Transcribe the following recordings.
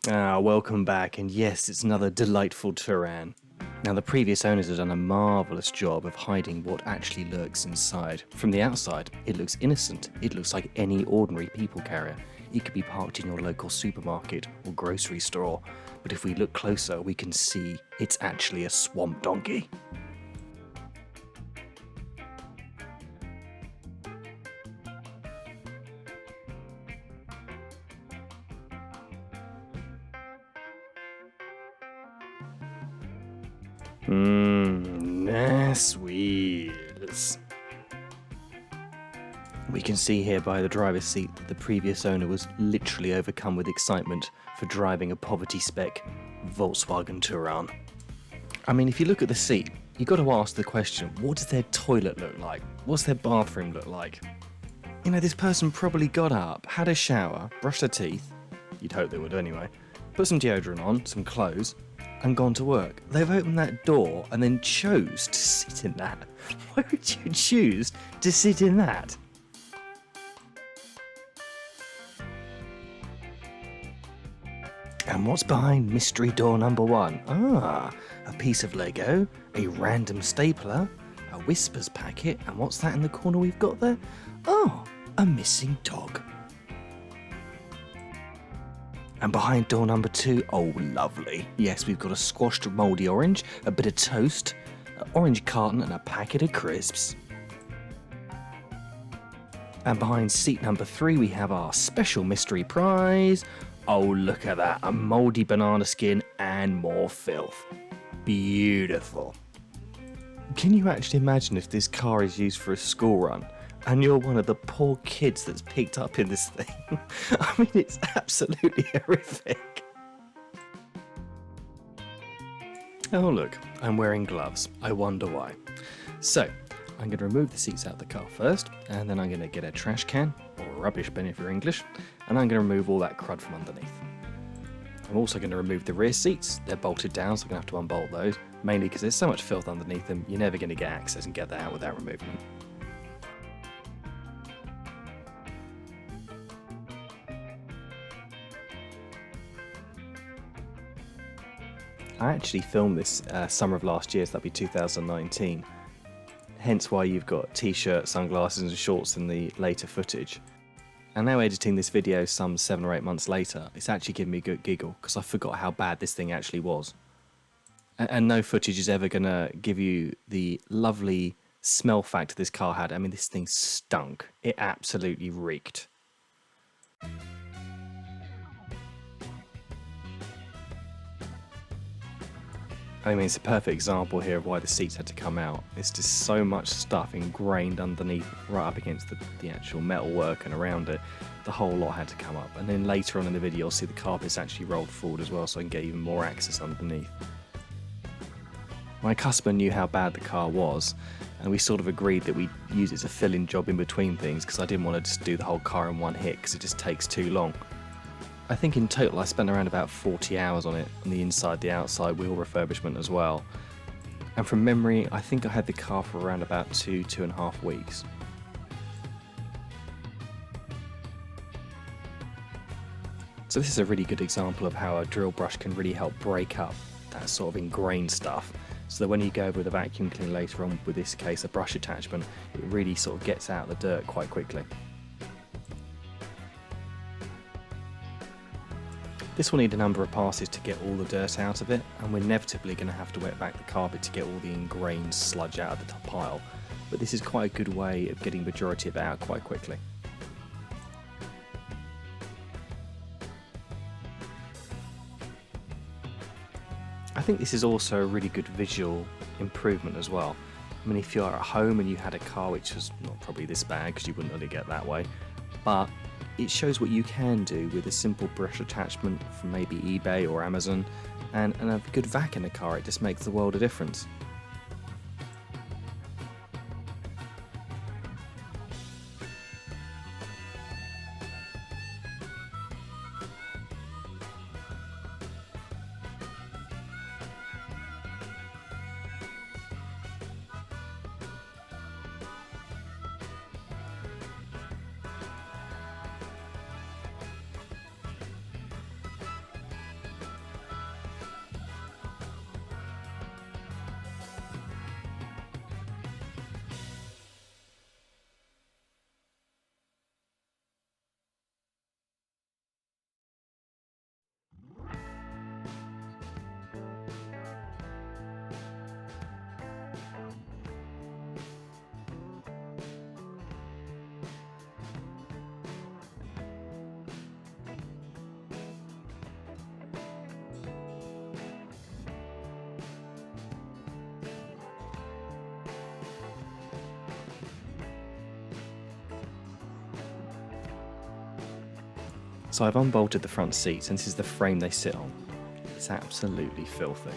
Welcome back, and yes, it's another delightful Touran. Now, the previous owners have done a marvellous job of hiding what actually lurks inside. From the outside, it looks innocent. It looks like any ordinary people carrier. It could be parked in your local supermarket or grocery store. But if we look closer, we can see it's actually a swamp donkey. Nice wheels. We can see here by the driver's seat that the previous owner was literally overcome with excitement for driving a poverty-spec Volkswagen Touran. I mean, if you look at the seat, you've got to ask the question, what does their toilet look like? What's their bathroom look like? You know, this person probably got up, had a shower, brushed their teeth, you'd hope they would anyway, put some deodorant on, some clothes, and gone to work. They've opened that door and then chose to sit in that. Why would you choose to sit in that? And what's behind mystery door number 1? A piece of Lego, a random stapler, a Whispers packet, and what's that in the corner we've got there? A missing dog. And behind door number 2, lovely. Yes, we've got a squashed mouldy orange, a bit of toast, an orange carton, and a packet of crisps. And behind seat number 3, we have our special mystery prize. Look at that, a mouldy banana skin and more filth. Beautiful. Can you actually imagine if this car is used for a school run and you're one of the poor kids that's picked up in this thing? I mean, it's absolutely horrific. Oh look, I'm wearing gloves. I wonder why. So, I'm going to remove the seats out of the car first, and then I'm going to get a trash can, or a rubbish bin if you're English, and I'm going to remove all that crud from underneath. I'm also going to remove the rear seats. They're bolted down, so I'm going to have to unbolt those, mainly because there's so much filth underneath them, you're never going to get access and get that out without removing them. I actually filmed this summer of last year, so that'd be 2019. Hence why you've got t-shirts, sunglasses and shorts in the later footage. And now editing this video some 7 or 8 months later, it's actually giving me a good giggle because I forgot how bad this thing actually was. And no footage is ever going to give you the lovely smell factor this car had. I mean, this thing stunk. It absolutely reeked. I mean, it's a perfect example here of why the seats had to come out. It's just so much stuff ingrained underneath, right up against the actual metal work and around it. The whole lot had to come up. And then later on in the video, you'll see the carpet's actually rolled forward as well, so I can get even more access underneath. My customer knew how bad the car was, and we sort of agreed that we'd use it as a fill-in job in between things, because I didn't want to just do the whole car in one hit, because it just takes too long. I think in total I spent around about 40 hours on it, on the inside, the outside, wheel refurbishment as well. And from memory, I think I had the car for around about 2.5 weeks. So this is a really good example of how a drill brush can really help break up that sort of ingrained stuff, so that when you go with a vacuum cleaner later on, with this case a brush attachment, it really sort of gets out the dirt quite quickly. This will need a number of passes to get all the dirt out of it, and we're inevitably going to have to wet back the carpet to get all the ingrained sludge out of the top pile, but this is quite a good way of getting the majority of it out quite quickly. I think this is also a really good visual improvement as well. I mean, if you're at home and you had a car which was not probably this bad, because you wouldn't really get that way, but it shows what you can do with a simple brush attachment from maybe eBay or Amazon, and a good vac in the car. It just makes the world a difference. So I've unbolted the front seats, and this is the frame they sit on. It's absolutely filthy,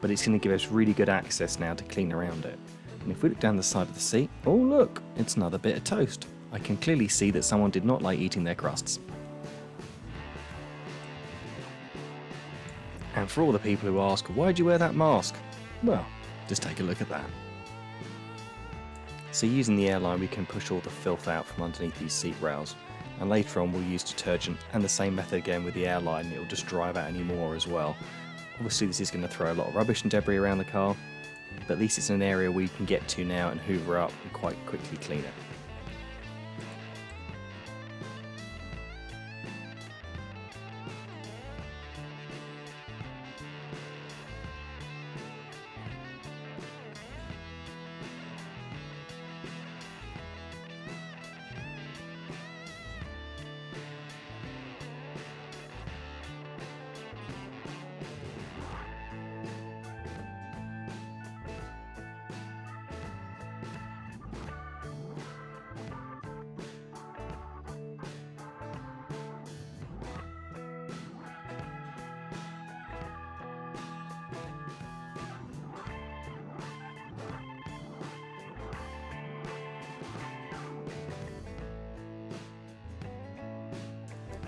but it's going to give us really good access now to clean around it. And if we look down the side of the seat, oh look, it's another bit of toast. I can clearly see that someone did not like eating their crusts. And for all the people who ask, why'd you wear that mask? Well, just take a look at that. So using the airline, we can push all the filth out from underneath these seat rails. And later on we'll use detergent, and the same method again with the airline, it'll just drive out any more as well. Obviously this is going to throw a lot of rubbish and debris around the car, but at least it's an area we can get to now and hoover up and quite quickly clean it.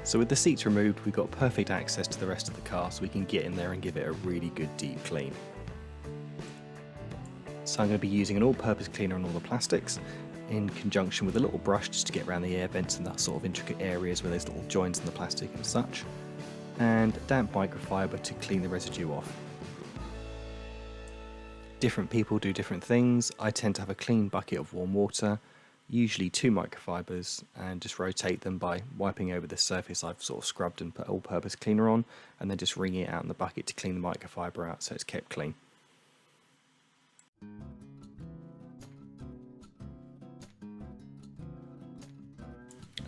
So with the seats removed, we've got perfect access to the rest of the car, so we can get in there and give it a really good deep clean. So I'm going to be using an all-purpose cleaner on all the plastics, in conjunction with a little brush just to get around the air vents and that sort of intricate areas where there's little joints in the plastic and such, and damp microfiber to clean the residue off. Different people do different things. I tend to have a clean bucket of warm water, usually 2 microfibers, and just rotate them by wiping over the surface I've sort of scrubbed and put all-purpose cleaner on, and then just wringing it out in the bucket to clean the microfiber out so it's kept clean.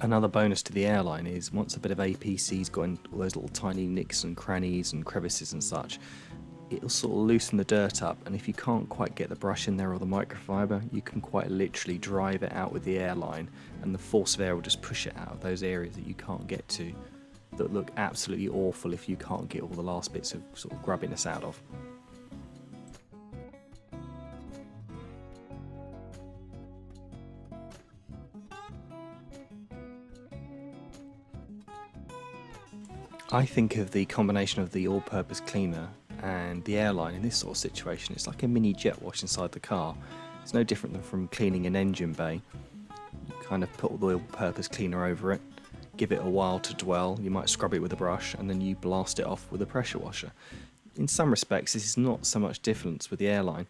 Another bonus to the airline is once a bit of APC's got in all those little tiny nicks and crannies and crevices and such, it'll sort of loosen the dirt up, and if you can't quite get the brush in there or the microfiber, you can quite literally drive it out with the airline, and the force of air will just push it out of those areas that you can't get to, that look absolutely awful if you can't get all the last bits of sort of grubbiness out of. I think of the combination of the all-purpose cleaner and the airline in this sort of situation. It's like a mini jet wash inside the car. It's no different than from cleaning an engine bay. You kind of put the all-purpose cleaner over it, give it a while to dwell, you might scrub it with a brush, and then you blast it off with a pressure washer. In some respects this is not so much difference with the airline.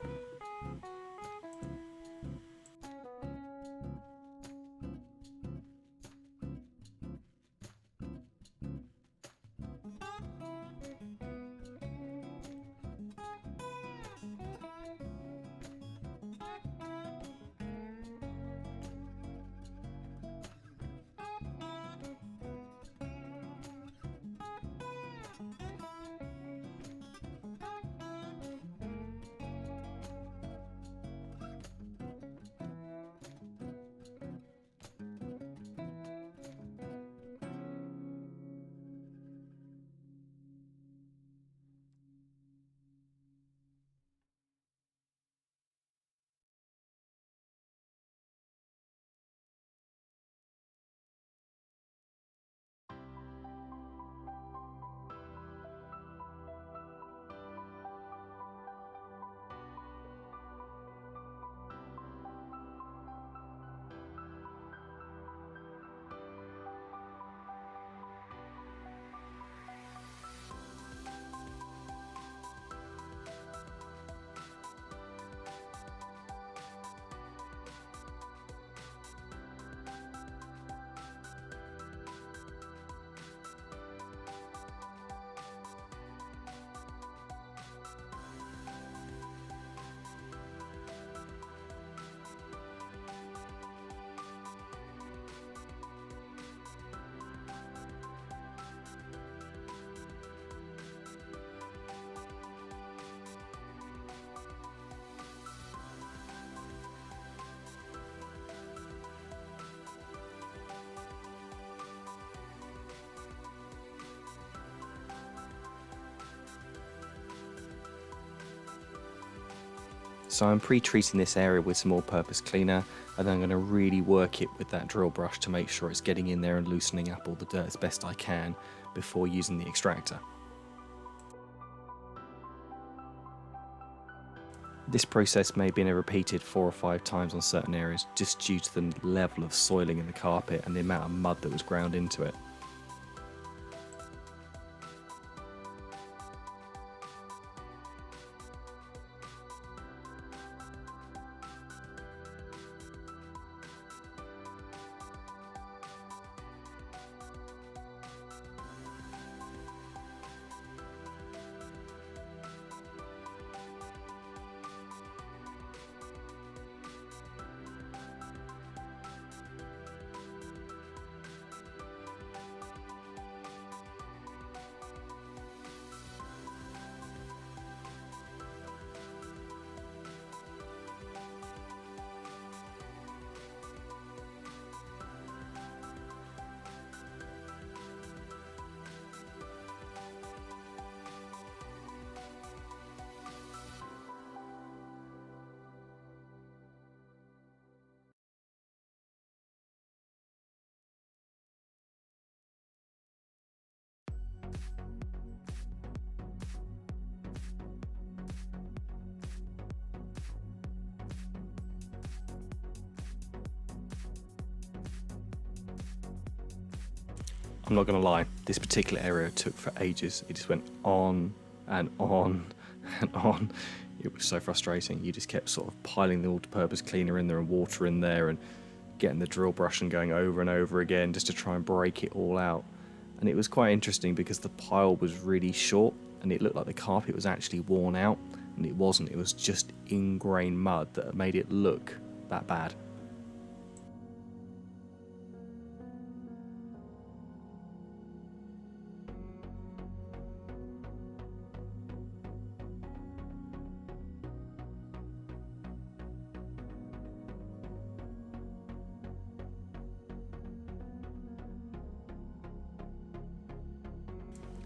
So I'm pre-treating this area with some all-purpose cleaner, and then I'm going to really work it with that drill brush to make sure it's getting in there and loosening up all the dirt as best I can before using the extractor. This process may have been repeated 4 or 5 times on certain areas just due to the level of soiling in the carpet and the amount of mud that was ground into it. I'm not going to lie, this particular area took for ages. It just went on and on and on. It was so frustrating. You just kept sort of piling the all-purpose cleaner in there and water in there and getting the drill brush and going over and over again just to try and break it all out. And it was quite interesting because the pile was really short and it looked like the carpet was actually worn out, and it wasn't. It was just ingrained mud that made it look that bad.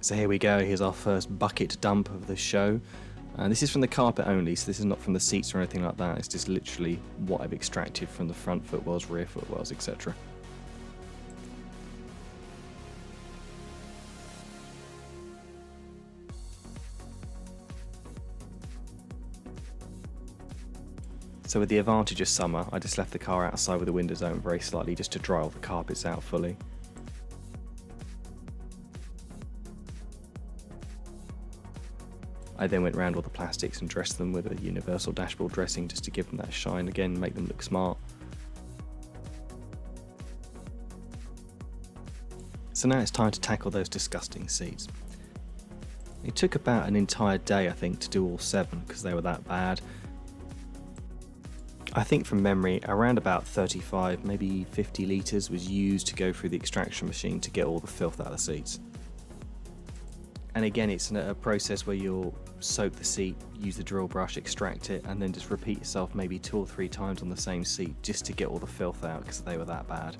So here we go, here's our first bucket dump of the show. This is from the carpet only, so this is not from the seats or anything like that. It's just literally what I've extracted from the front footwells, rear footwells, etc. So with the advantage of summer, I just left the car outside with the windows open very slightly just to dry all the carpets out fully. I then went around all the plastics and dressed them with a universal dashboard dressing just to give them that shine again, make them look smart. So now it's time to tackle those disgusting seats. It took about an entire day, I think, to do all 7 because they were that bad. I think from memory, around about 35, maybe 50 litres was used to go through the extraction machine to get all the filth out of the seats. And again, it's a process where you'll soak the seat, use the drill brush, extract it, and then just repeat yourself maybe 2 or 3 times on the same seat just to get all the filth out because they were that bad.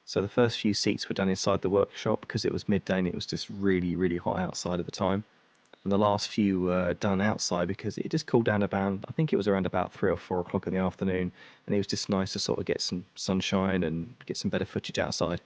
So the first few seats were done inside the workshop because it was midday and it was just really, really hot outside at the time. And the last few were done outside because it just cooled down about, I think it was around about 3 or 4 o'clock in the afternoon, and it was just nice to sort of get some sunshine and get some better footage outside.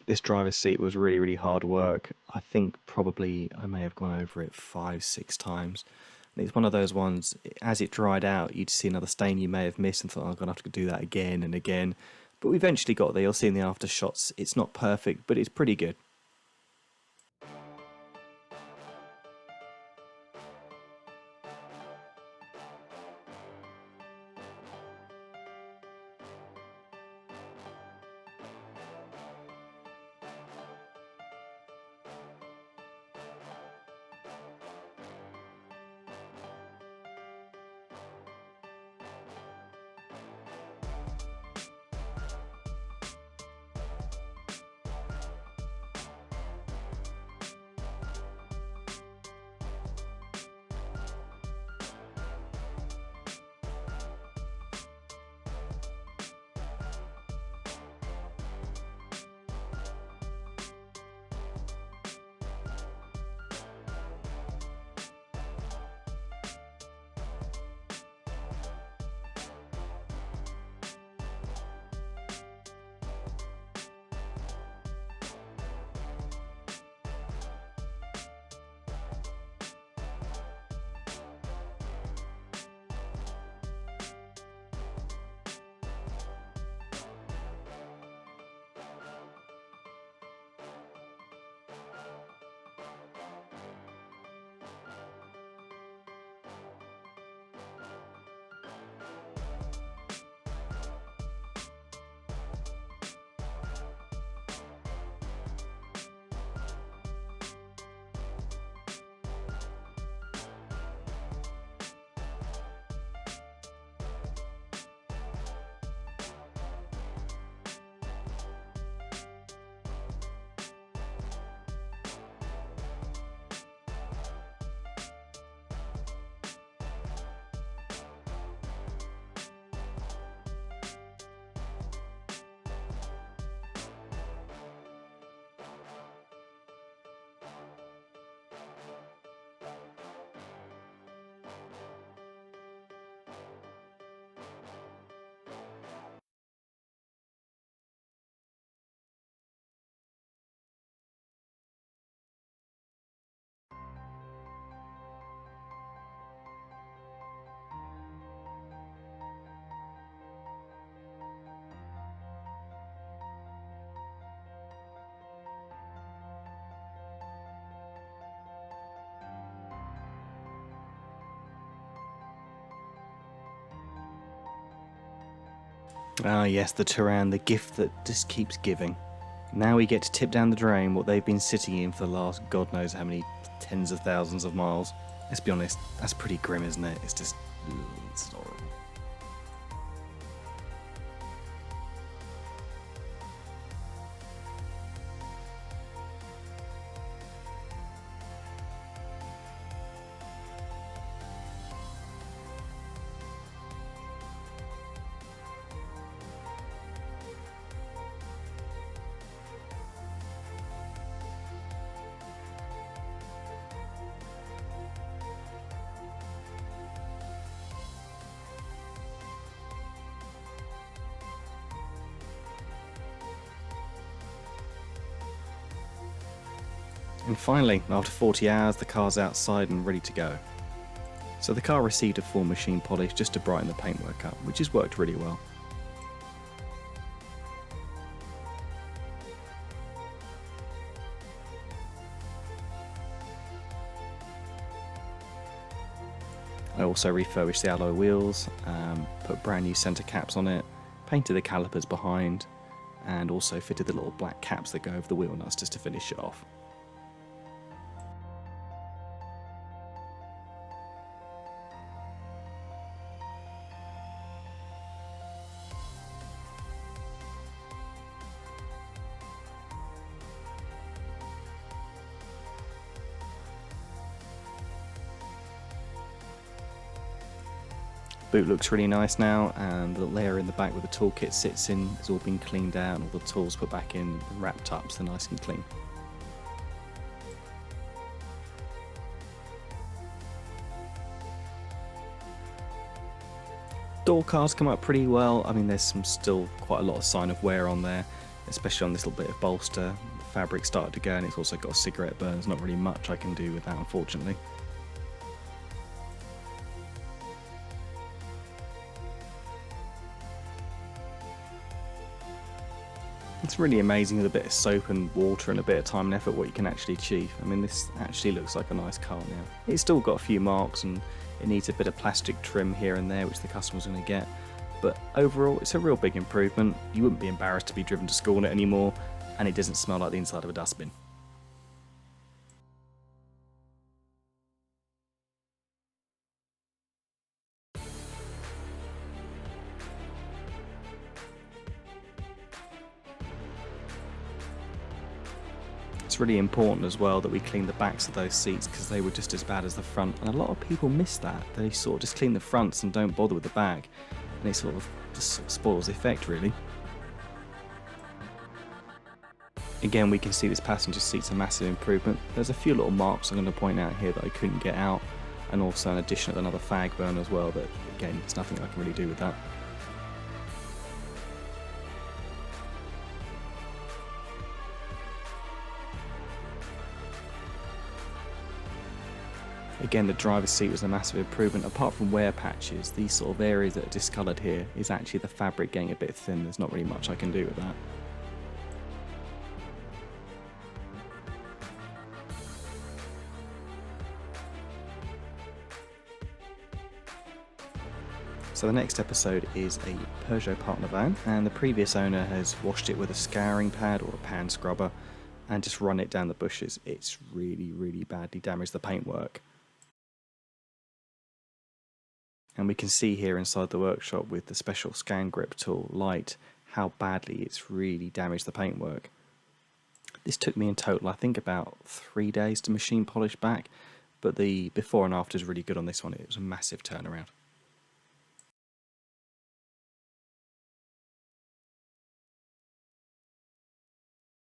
This driver's seat was really, really hard work. I think probably I may have gone over it 5, 6 times. And it's one of those ones, as it dried out, you'd see another stain you may have missed and thought, oh, I'm going to have to do that again and again. But we eventually got there. You'll see in the after shots, it's not perfect, but it's pretty good. Ah, yes, the Touran, the gift that just keeps giving. Now we get to tip down the drain what they've been sitting in for the last God knows how many tens of thousands of miles. Let's be honest, that's pretty grim, isn't it? It's just, it's horrible. And finally, after 40 hours, the car's outside and ready to go. So the car received a full machine polish just to brighten the paintwork up, which has worked really well. I also refurbished the alloy wheels, put brand new centre caps on it, painted the calipers behind, and also fitted the little black caps that go over the wheel nuts just to finish it off. Boot looks really nice now, and the layer in the back where the toolkit sits in has all been cleaned out, and all the tools put back in and wrapped up so nice and clean. Door cards come up pretty well. I mean, there's still quite a lot of sign of wear on there, especially on this little bit of bolster. The fabric started to go, and it's also got a cigarette burn. There's not really much I can do with that, unfortunately. It's really amazing with a bit of soap and water and a bit of time and effort what you can actually achieve. I mean, this actually looks like a nice car now. It's still got a few marks and it needs a bit of plastic trim here and there, which the customer's going to get. But overall, it's a real big improvement. You wouldn't be embarrassed to be driven to school in it anymore, and it doesn't smell like the inside of a dustbin. It's really important as well that we clean the backs of those seats because they were just as bad as the front, and a lot of people miss that. They sort of just clean the fronts and don't bother with the back, and it sort of just spoils the effect really. Again, we can see this passenger seat's a massive improvement. There's a few little marks I'm going to point out here that I couldn't get out, and also an addition of another fag burn as well, but again, there's nothing I can really do with that. Again, the driver's seat was a massive improvement. Apart from wear patches, these sort of areas that are discoloured here is actually the fabric getting a bit thin. There's not really much I can do with that. So the next episode is a Peugeot partner van, and the previous owner has washed it with a scouring pad or a pan scrubber and just run it down the bushes. It's really badly damaged the paintwork. And we can see here inside the workshop with the special scan grip tool light how badly it's really damaged the paintwork. This took me in total I think about 3 days to machine polish back, but the before and after is really good on this one. It was a massive turnaround.